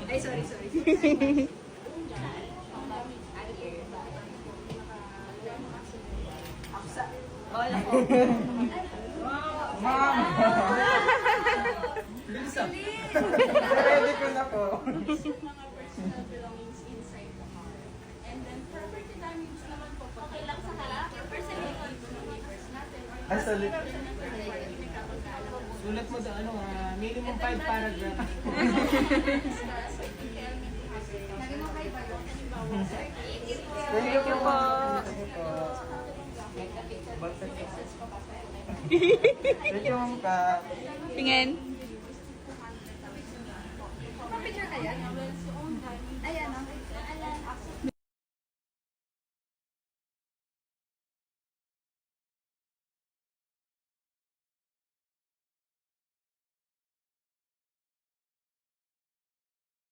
Ay, sorry. Wala ko. Ma'am! Bilisan. Ready ko na po. Mga personal belongings inside the car. And then property damage naman po. Okay lang sa harap. Person record po ng neighbors natin. Ay, salit. Sulat mo sa minimum 5 paragraph. Thank you po. Thank you, ma'am ka. Tingin.